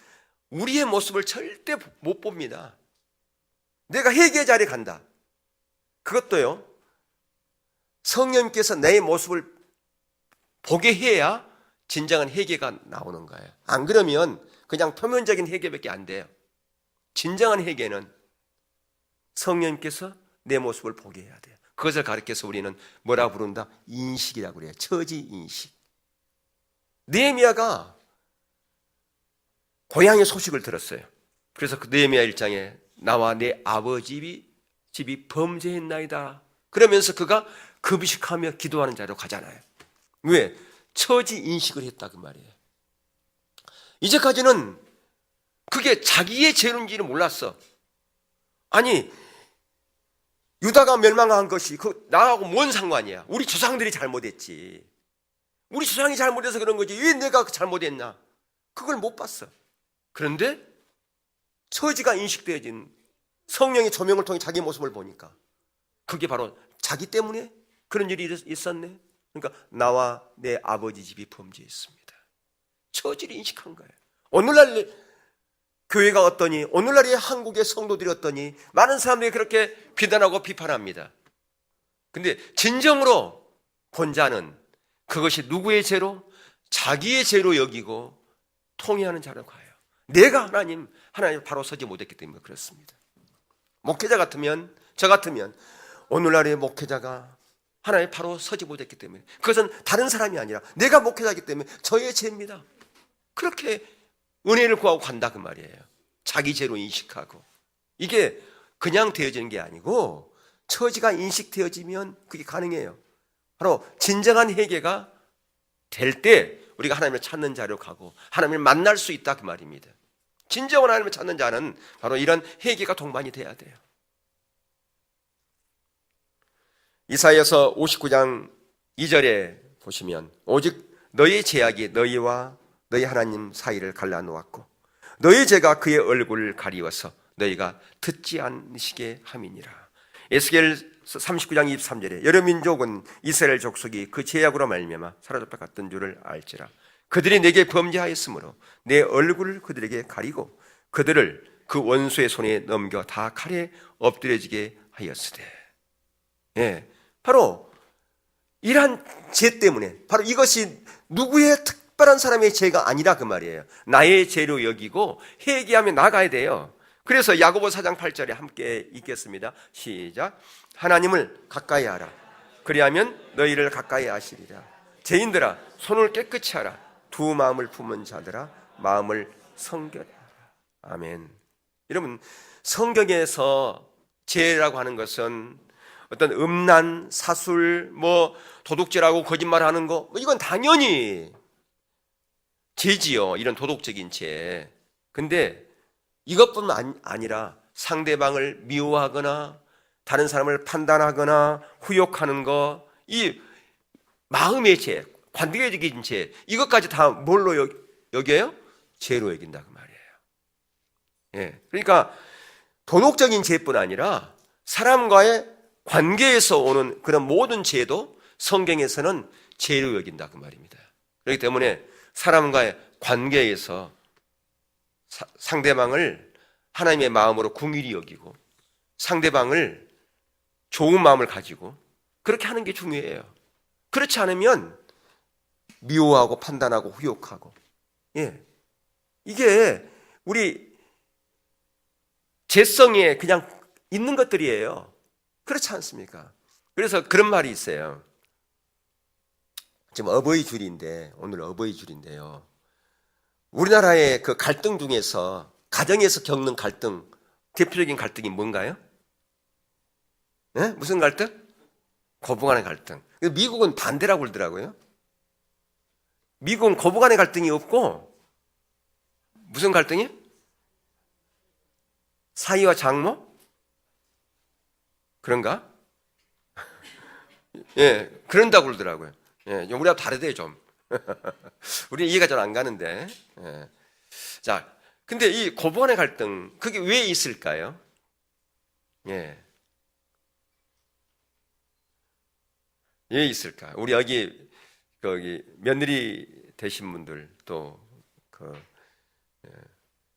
우리의 모습을 절대 못 봅니다. 내가 회개의 자리에 간다. 그것도요, 성령님께서 내 모습을 보게 해야 진정한 회개가 나오는 거예요. 안 그러면 그냥 표면적인 회개밖에 안 돼요. 진정한 회개는 성령님께서 내 모습을 보게 해야 돼요. 그것을 가르쳐서 우리는 뭐라 부른다? 인식이라고 그래요. 처지 인식. 느헤미야가 고향의 소식을 들었어요. 그래서 그 느헤미야 1장에 나와 내 아버지 집이 범죄했나이다. 그러면서 그가 금식하며 기도하는 자로 가잖아요. 왜? 처지 인식을 했다 그 말이에요. 이제까지는 그게 자기의 죄인지는 몰랐어. 아니 유다가 멸망한 것이 나하고 뭔 상관이야. 우리 조상들이 잘못했지. 우리 조상이 잘못해서 그런 거지. 왜 내가 잘못했나? 그걸 못 봤어. 그런데 처지가 인식되어진 성령의 조명을 통해 자기 모습을 보니까 그게 바로 자기 때문에 그런 일이 있었네. 그러니까 나와 내 아버지 집이 범죄했습니다. 처지를 인식한 거예요. 오늘날 교회가 어떠니, 오늘날의 한국의 성도들이 어떠니, 많은 사람들이 그렇게 비난하고 비판합니다. 근데 진정으로 본 자는 그것이 누구의 죄로? 자기의 죄로 여기고 통회하는 자로 가요. 내가 하나님 바로 서지 못했기 때문에 그렇습니다. 목회자 같으면, 저 같으면 오늘날의 목회자가 하나님 바로 서지 못했기 때문에, 그것은 다른 사람이 아니라 내가 목회자이기 때문에 저의 죄입니다. 그렇게 은혜를 구하고 간다 그 말이에요. 자기 죄로 인식하고. 이게 그냥 되어지는 게 아니고 처지가 인식되어지면 그게 가능해요. 바로 진정한 회개가 될 때 우리가 하나님을 찾는 자로 가고 하나님을 만날 수 있다 그 말입니다. 진정한 하나님을 찾는 자는 바로 이런 회개가 동반이 돼야 돼요. 이사야서 59장 2절에 보시면 오직 너희 죄악이 너희와 너희 하나님 사이를 갈라놓았고 너희 죄가 그의 얼굴을 가리워서 너희가 듣지 않으시게 함이니라. 에스겔 39장 23절에 여러 민족은 이스라엘 족속이 그 죄악으로 말미암아 사로잡혀 갔던 줄을 알지라. 그들이 내게 범죄하였으므로 내 얼굴을 그들에게 가리고 그들을 그 원수의 손에 넘겨 다 칼에 엎드려지게 하였으되. 예, 바로 이러한 죄 때문에, 바로 이것이 누구의 특별한 사람의 죄가 아니라 그 말이에요. 나의 죄로 여기고 회개하며 나가야 돼요. 그래서 야고보 4장 8절에 함께 읽겠습니다. 시작. 하나님을 가까이 하라. 그리하면 너희를 가까이 하시리라. 죄인들아 손을 깨끗이 하라. 두 마음을 품은 자들아 마음을 성결히 하라. 아멘. 여러분, 성경에서 죄라고 하는 것은 어떤 음란, 사술, 도둑질하고 거짓말하는 거, 이건 당연히 죄지요. 이런 도덕적인 죄. 근데 이것뿐만 아니라 상대방을 미워하거나 다른 사람을 판단하거나 후욕하는 거, 이 마음의 죄, 관계적인 죄, 이것까지 다 뭘로 여겨요? 죄로 여긴다 그 말이에요. 예, 그러니까 도덕적인 죄뿐 아니라 사람과의 관계에서 오는 그런 모든 죄도 성경에서는 죄로 여긴다 그 말입니다. 그렇기 때문에 사람과의 관계에서 상대방을 하나님의 마음으로 긍휼히 여기고 상대방을 좋은 마음을 가지고 그렇게 하는 게 중요해요. 그렇지 않으면 미워하고 판단하고 후욕하고, 예, 이게 우리 죄성에 그냥 있는 것들이에요. 그렇지 않습니까? 그래서 그런 말이 있어요. 지금 어버이 줄인데, 오늘 어버이 줄인데요, 우리나라의 그 갈등 중에서 가정에서 겪는 갈등, 대표적인 갈등이 뭔가요? 네? 무슨 갈등? 고부간의 갈등. 미국은 반대라고 그러더라고요. 미국은 고부간의 갈등이 없고 무슨 갈등이? 사위와 장모? 그런가? 예, 그런다고 그러더라고요. 예, 우리하고 다르대요 좀. 우리 이해가 잘 안 가는데. 예. 자, 근데 이 고부간의 갈등, 그게 왜 있을까요? 예. 왜 있을까? 우리 여기 거기 며느리 되신 분들 또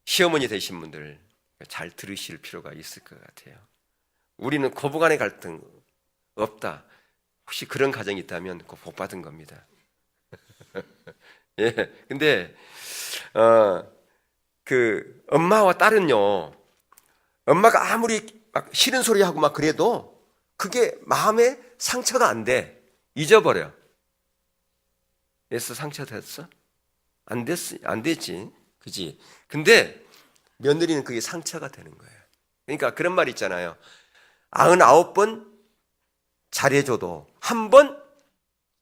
시어머니 되신 분들 잘 들으실 필요가 있을 것 같아요. 우리는 고부간의 갈등 없다. 혹시 그런 가정이 있다면 복 받은 겁니다. 예. 근데 그 엄마와 딸은요, 엄마가 아무리 막 싫은 소리 하고 막 그래도 그게 마음에 상처가 안 돼. 잊어버려. 예수 상처 됐어? 안 됐어. 안 됐지. 그지? 근데 며느리는 그게 상처가 되는 거예요. 그러니까 그런 말 있잖아요. 99번 잘해줘도 한 번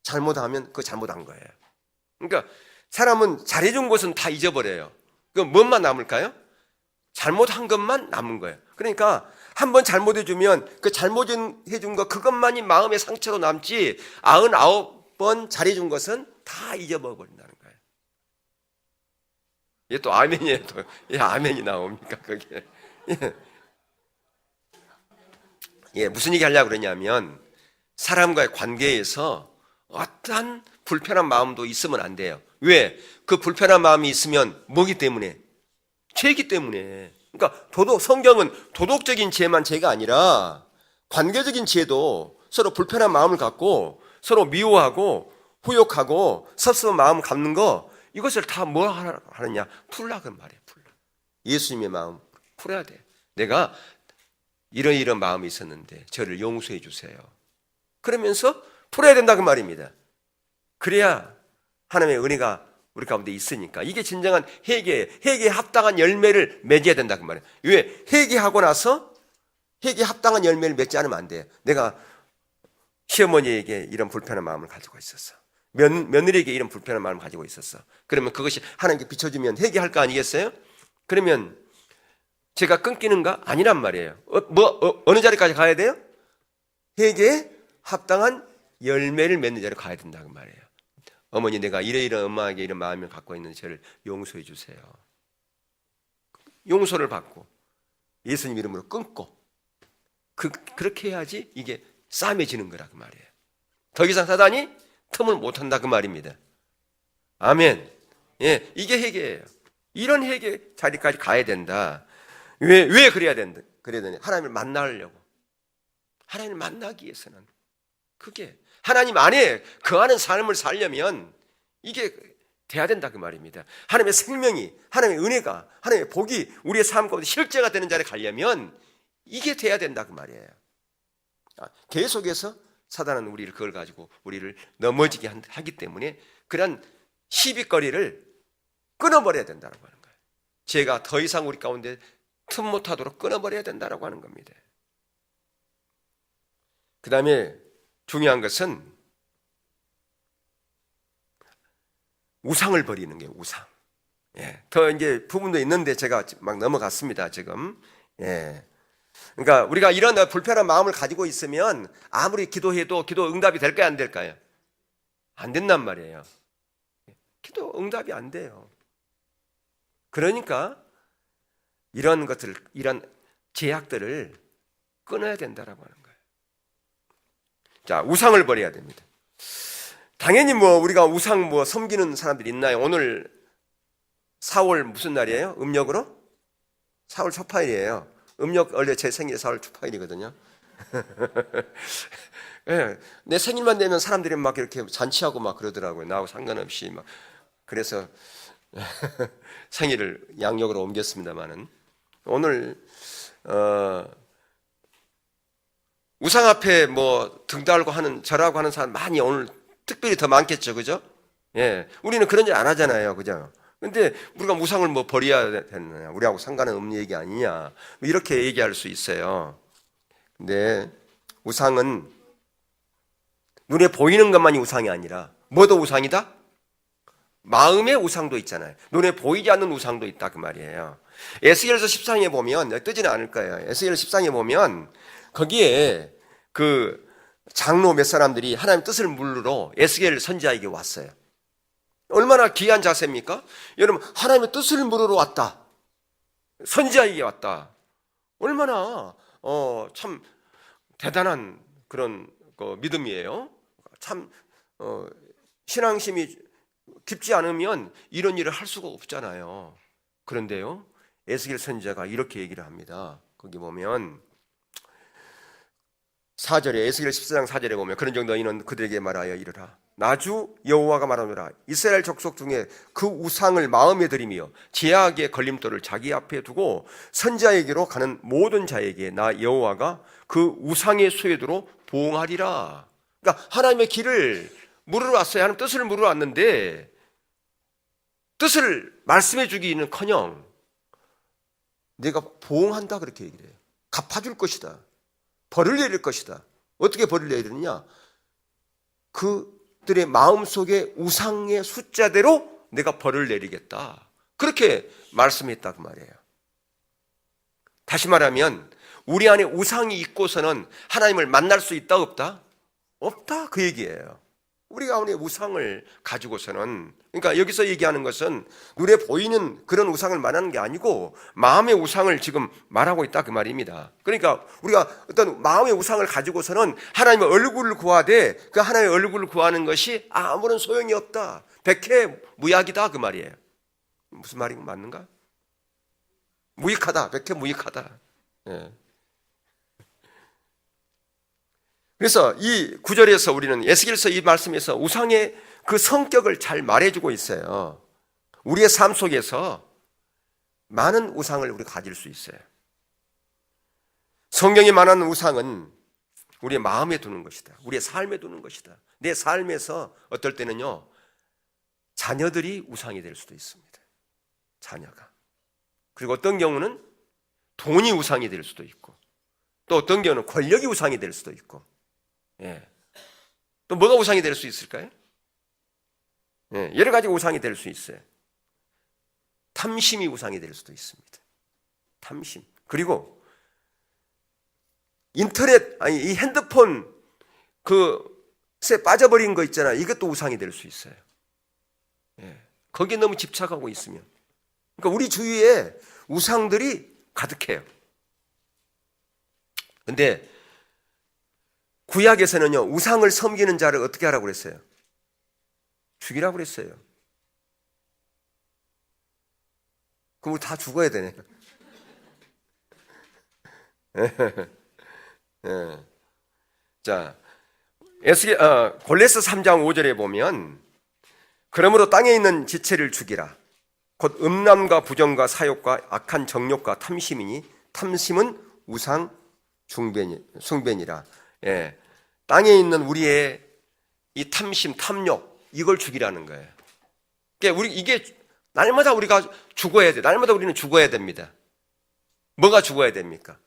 잘못하면 그거 잘못한 거예요. 그러니까 사람은 잘해준 것은 다 잊어버려요. 그럼 뭔만 남을까요? 잘못한 것만 남은 거예요. 그러니까 한 번 잘못해주면 그 잘못해준 거 그것만이 마음의 상처로 남지 99번 잘해준 것은 다 잊어버린다는 거예요. 얘 또 아멘이에요. 또. 얘 아멘이 나옵니까? 그게. 예, 무슨 얘기 하려고 그러냐면 사람과의 관계에서 어떠한 불편한 마음도 있으면 안 돼요. 왜? 그 불편한 마음이 있으면 뭐기 때문에? 죄이기 때문에. 그러니까 성경은 도덕적인 죄만 죄가 아니라 관계적인 죄도 서로 불편한 마음을 갖고 서로 미워하고 후욕하고 섭섭한 마음을 갖는 거 이것을 다 뭐 하느냐? 풀라고 말이에요. 풀라. 예수님의 마음 풀어야 돼. 내가 이런 마음이 있었는데 저를 용서해 주세요. 그러면서 풀어야 된다고 말입니다. 그래야 하나님의 은혜가 우리 가운데 있으니까 이게 진정한 회개에 합당한 열매를 맺어야 된다고 말이에요. 왜? 회개하고 나서 회개에 합당한 열매를 맺지 않으면 안 돼요. 내가 시어머니에게 이런 불편한 마음을 가지고 있었어. 며느리에게 이런 불편한 마음을 가지고 있었어. 그러면 그것이 하나님께 비춰주면 회개할 거 아니겠어요? 그러면 제가 끊기는가? 아니란 말이에요. 어느 자리까지 가야 돼요? 회개에 합당한 열매를 맺는 자리로 가야 된다고 말이에요. 어머니, 내가 이런 엄마에게 이런 마음을 갖고 있는 죄를 용서해 주세요. 용서를 받고 예수님 이름으로 끊고 그렇게 해야지 이게 싸매지는 거라 그 말이에요. 더 이상 사단이 틈을 못 한다 그 말입니다. 아멘. 예, 이게 회개예요. 이런 회개 자리까지 가야 된다. 왜 그래야 된다? 그래야 되냐? 하나님을 만나려고. 하나님을 만나기 위해서는 그게 하나님 안에 거하는 삶을 살려면 이게 돼야 된다 그 말입니다. 하나님의 생명이, 하나님의 은혜가, 하나님의 복이 우리의 삶 가운데 실제가 되는 자리에 가려면 이게 돼야 된다 그 말이에요. 계속해서 사단은 우리를 그걸 가지고 우리를 넘어지게 하기 때문에 그런 시비거리를 끊어버려야 된다고 하는 거예요. 죄가 더 이상 우리 가운데 틈 못하도록 끊어버려야 된다고 하는 겁니다. 그 다음에 중요한 것은 우상을 버리는 게 우상. 예. 더 이제 부분도 있는데 제가 막 넘어갔습니다, 지금. 예. 그러니까 우리가 이런 불편한 마음을 가지고 있으면 아무리 기도해도 기도 응답이 될까요, 안 될까요? 안 된단 말이에요. 기도 응답이 안 돼요. 그러니까 이런 것들, 이런 제약들을 끊어야 된다라고 하는 거예요. 자, 우상을 버려야 됩니다. 당연히 우리가 우상 섬기는 사람들이 있나요? 오늘 4월 무슨 날이에요? 음력으로? 4월 초파일이에요. 음력 원래 제 생일이 4월 초파일이거든요. 네, 내 생일만 되면 사람들이 막 이렇게 잔치하고 막 그러더라고요. 나하고 상관없이 막. 그래서 생일을 양력으로 옮겼습니다만은 오늘 우상 앞에 등 달고 하는 절하고 하는 사람 많이 오늘 특별히 더 많겠죠, 그죠? 예, 우리는 그런 일 안 하잖아요, 그죠? 근데 우리가 우상을 버려야 되느냐, 우리하고 상관은 없는 얘기 아니냐, 이렇게 얘기할 수 있어요. 근데 우상은 눈에 보이는 것만이 우상이 아니라 뭐도 우상이다? 마음의 우상도 있잖아요. 눈에 보이지 않는 우상도 있다 그 말이에요. 에스겔서 14장에 보면 뜨지는 않을 거예요. 에스겔 14장에 보면 거기에 그 장로 몇 사람들이 하나님 뜻을 물으러 에스겔 선지자에게 왔어요. 얼마나 귀한 자세입니까? 여러분, 하나님의 뜻을 물으러 왔다. 선지자에게 왔다. 얼마나 참 대단한 그런 믿음이에요. 참 신앙심이 깊지 않으면 이런 일을 할 수가 없잖아요. 그런데요, 에스겔 선지자가 이렇게 얘기를 합니다. 거기 보면 4절에 에스겔 14장 4절에 보면 그런 적 너희는 그들에게 말하여 이르라. 나주 여호와가 말하노라. 이스라엘 족속 중에 그 우상을 마음에 들이며 제약의 걸림돌을 자기 앞에 두고 선지자에게로 가는 모든 자에게 나 여호와가 그 우상의 수에도로 보응하리라. 그러니까 하나님의 길을 물으러 왔어요. 하나님 뜻을 물으러 왔는데 뜻을 말씀해 주기는커녕 내가 보응한다 그렇게 얘기를 해요. 갚아줄 것이다. 벌을 내릴 것이다. 어떻게 벌을 내야 되느냐? 그들의 마음속에 우상의 숫자대로 내가 벌을 내리겠다. 그렇게 말씀했다 그 말이에요. 다시 말하면 우리 안에 우상이 있고서는 하나님을 만날 수 있다 없다? 없다 그 얘기예요. 우리가 안에 우상을 가지고서는, 그러니까 여기서 얘기하는 것은 눈에 보이는 그런 우상을 말하는 게 아니고 마음의 우상을 지금 말하고 있다 그 말입니다. 그러니까 우리가 어떤 마음의 우상을 가지고서는 하나님의 얼굴을 구하되 그 하나님의 얼굴을 구하는 것이 아무런 소용이 없다, 백해무약이다 그 말이에요. 무슨 말이 맞는가? 무익하다, 백해무익하다. 예. 그래서 이 구절에서 우리는 에스겔서 이 말씀에서 우상의 그 성격을 잘 말해주고 있어요. 우리의 삶 속에서 많은 우상을 우리가 가질 수 있어요. 성경에 말하는 우상은 우리의 마음에 두는 것이다. 우리의 삶에 두는 것이다. 내 삶에서 어떨 때는요, 자녀들이 우상이 될 수도 있습니다. 자녀가. 그리고 어떤 경우는 돈이 우상이 될 수도 있고, 또 어떤 경우는 권력이 우상이 될 수도 있고, 예. 또 뭐가 우상이 될 수 있을까요? 예. 여러 가지 우상이 될 수 있어요. 탐심이 우상이 될 수도 있습니다. 탐심. 그리고 인터넷, 아니 이 핸드폰 그에 빠져버린 거 있잖아요. 이것도 우상이 될 수 있어요. 예. 거기에 너무 집착하고 있으면. 그러니까 우리 주위에 우상들이 가득해요. 근데 구약에서는요, 우상을 섬기는 자를 어떻게 하라고 그랬어요? 죽이라고 그랬어요. 그럼 우리 다 죽어야 되네. 자, 골레스 3장 5절에 보면 그러므로 땅에 있는 지체를 죽이라. 곧 음란과 부정과 사욕과 악한 정욕과 탐심이니 탐심은 우상 숭배니라. 예, 땅에 있는 우리의 이 탐심, 탐욕, 이걸 죽이라는 거예요. 그러니까 이게 날마다 우리가 죽어야 돼. 날마다 우리는 죽어야 됩니다. 뭐가 죽어야 됩니까?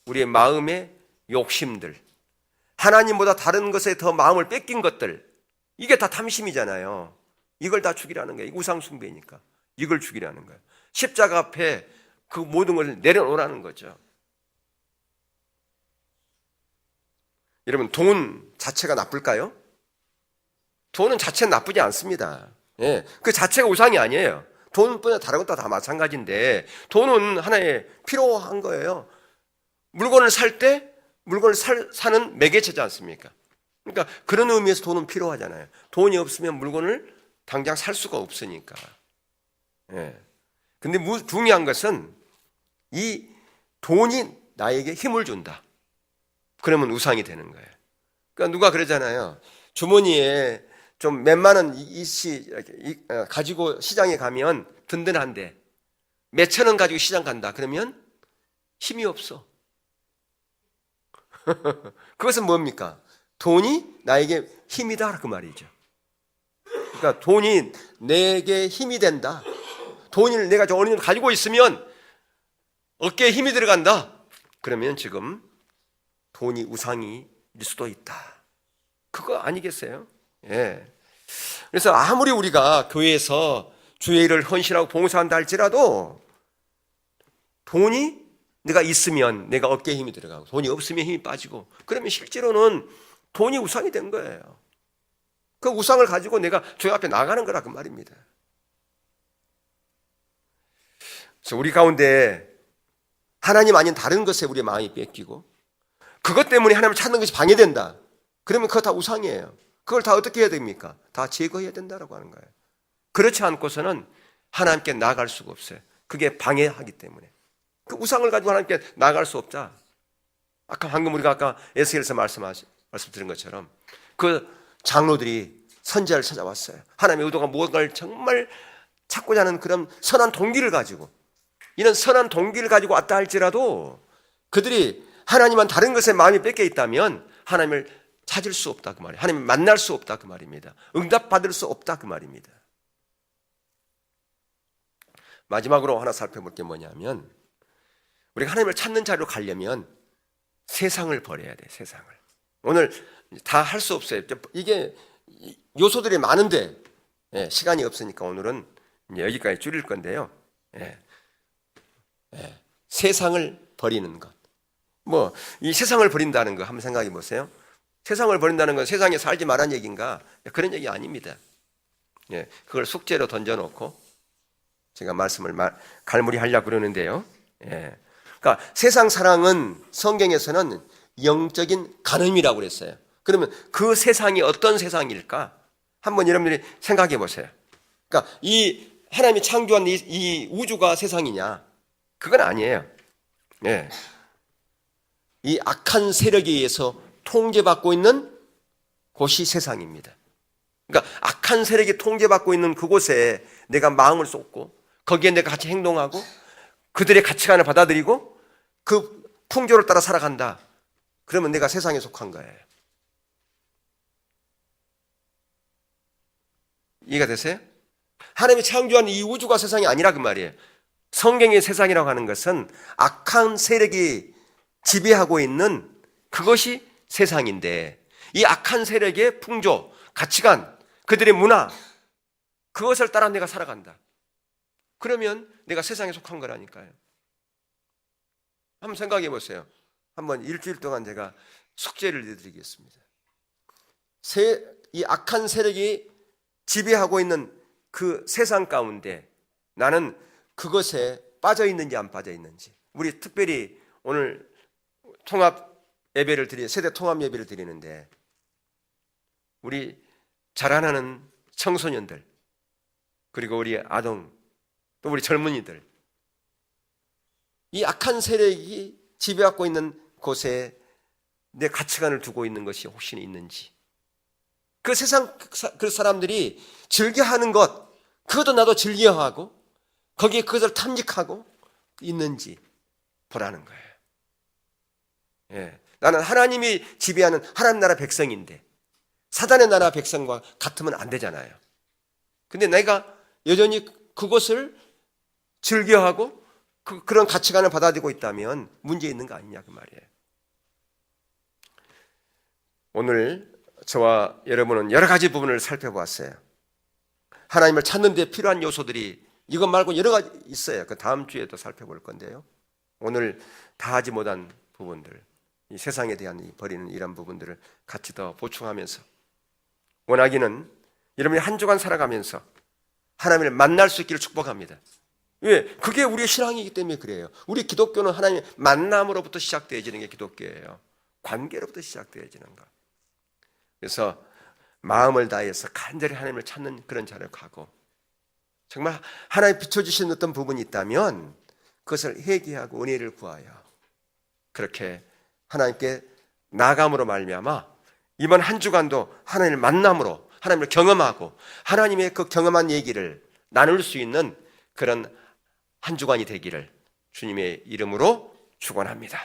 우리의 마음의 욕심들, 하나님보다 다른 것에 더 마음을 뺏긴 것들, 이게 다 탐심이잖아요. 이걸 다 죽이라는 거예요. 우상 숭배니까 이걸 죽이라는 거예요. 십자가 앞에 그 모든 걸 내려놓으라는 거죠. 여러분, 돈 자체가 나쁠까요? 돈은 자체는 나쁘지 않습니다. 예, 그 자체가 우상이 아니에요. 돈뿐만 다른 것도 다 마찬가지인데 돈은 하나의 필요한 거예요. 물건을 살 때 물건을 사는 매개체지 않습니까? 그러니까 그런 의미에서 돈은 필요하잖아요. 돈이 없으면 물건을 당장 살 수가 없으니까. 예. 근데 중요한 것은 이 돈이 나에게 힘을 준다. 그러면 우상이 되는 거예요. 그러니까 누가 그러잖아요. 주머니에 좀 몇만 원 가지고 시장에 가면 든든한데 몇천 원 가지고 시장 간다. 그러면 힘이 없어. 그것은 뭡니까? 돈이 나에게 힘이다 그 말이죠. 그러니까 돈이 내게 힘이 된다. 돈을 내가 어느 정도 가지고 있으면 어깨에 힘이 들어간다. 그러면 지금 돈이 우상일 수도 있다. 그거 아니겠어요? 예. 그래서 아무리 우리가 교회에서 주의 일을 헌신하고 봉사한다 할지라도 돈이 내가 있으면 내가 어깨에 힘이 들어가고 돈이 없으면 힘이 빠지고 그러면 실제로는 돈이 우상이 된 거예요. 그 우상을 가지고 내가 주의 앞에 나가는 거라 그 말입니다. 그래서 우리 가운데 하나님 아닌 다른 것에 우리의 마음이 뺏기고 그것 때문에 하나님을 찾는 것이 방해된다. 그러면 그거 다 우상이에요. 그걸 다 어떻게 해야 됩니까? 다 제거해야 된다라고 하는 거예요. 그렇지 않고서는 하나님께 나아갈 수가 없어요. 그게 방해하기 때문에. 그 우상을 가지고 하나님께 나아갈 수 없다. 방금 우리가 아까 에스겔에서 말씀드린 것처럼 그 장로들이 선지자를 찾아왔어요. 하나님의 의도가 무엇인가를 정말 찾고자 하는 그런 선한 동기를 가지고, 이런 선한 동기를 가지고 왔다 할지라도 그들이 하나님은 다른 것에 마음이 뺏겨 있다면 하나님을 찾을 수 없다 그 말이에요. 하나님을 만날 수 없다 그 말입니다. 응답받을 수 없다 그 말입니다. 마지막으로 하나 살펴볼 게 뭐냐면, 우리가 하나님을 찾는 자리로 가려면 세상을 버려야 돼. 세상을. 오늘 다 할 수 없어요. 이게 요소들이 많은데 시간이 없으니까 오늘은 여기까지 줄일 건데요. 세상을 버리는 것. 뭐 이 세상을 버린다는 거 한번 생각해 보세요. 세상을 버린다는 건 세상에 살지 말라는 얘기인가? 그런 얘기 아닙니다. 그걸 숙제로 던져놓고 제가 말씀을 갈무리 하려고 그러는데요. 그러니까 세상 사랑은 성경에서는 영적인 간음이라고 그랬어요. 그러면 그 세상이 어떤 세상일까? 한번 여러분들이 생각해 보세요. 그러니까 이 하나님이 창조한 이 우주가 세상이냐? 그건 아니에요. 이 악한 세력에 의해서 통제받고 있는 곳이 세상입니다. 그러니까 악한 세력이 통제받고 있는 그곳에 내가 마음을 쏟고 거기에 내가 같이 행동하고 그들의 가치관을 받아들이고 그 풍조를 따라 살아간다. 그러면 내가 세상에 속한 거예요. 이해가 되세요? 하나님이 창조한 이 우주가 세상이 아니라 그 말이에요. 성경의 세상이라고 하는 것은 악한 세력이 지배하고 있는 그것이 세상인데, 이 악한 세력의 풍조, 가치관, 그들의 문화, 그것을 따라 내가 살아간다. 그러면 내가 세상에 속한 거라니까요. 한번 생각해 보세요. 한번 일주일 동안 제가 숙제를 내드리겠습니다. 이 악한 세력이 지배하고 있는 그 세상 가운데 나는 그것에 빠져 있는지 안 빠져 있는지. 우리 특별히 오늘 세대 통합 예배를 드리는데, 우리 자라나는 청소년들, 그리고 우리 아동, 또 우리 젊은이들, 이 악한 세력이 지배하고 있는 곳에 내 가치관을 두고 있는 것이 혹시 있는지, 그 세상 그 사람들이 즐겨하는 것, 그것도 나도 즐겨하고 거기에 그것을 탐닉하고 있는지 보라는 거예요. 나는 하나님이 지배하는 하나님 나라 백성인데 사단의 나라 백성과 같으면 안 되잖아요. 근데 내가 여전히 그것을 즐겨하고 그런 가치관을 받아들이고 있다면 문제 있는 거 아니냐 그 말이에요. 오늘 저와 여러분은 여러 가지 부분을 살펴보았어요. 하나님을 찾는 데 필요한 요소들이 이것 말고 여러 가지 있어요. 그 다음 주에도 살펴볼 건데요. 오늘 다 하지 못한 부분들, 이 세상에 대한 버리는 이런 부분들을 같이 더 보충하면서, 원하기는 여러분이 한 주간 살아가면서 하나님을 만날 수 있기를 축복합니다. 왜? 그게 우리의 신앙이기 때문에 그래요. 우리 기독교는 하나님의 만남으로부터 시작되어지는 게 기독교예요. 관계로부터 시작되어지는 것. 그래서 마음을 다해서 간절히 하나님을 찾는 그런 자리를 가고, 정말 하나님 비춰주신 어떤 부분이 있다면 그것을 회개하고 은혜를 구하여 그렇게 하나님께 나아감으로 말미암아 이번 한 주간도 하나님을 만남으로 하나님을 경험하고 하나님의 그 경험한 얘기를 나눌 수 있는 그런 한 주간이 되기를 주님의 이름으로 축원합니다.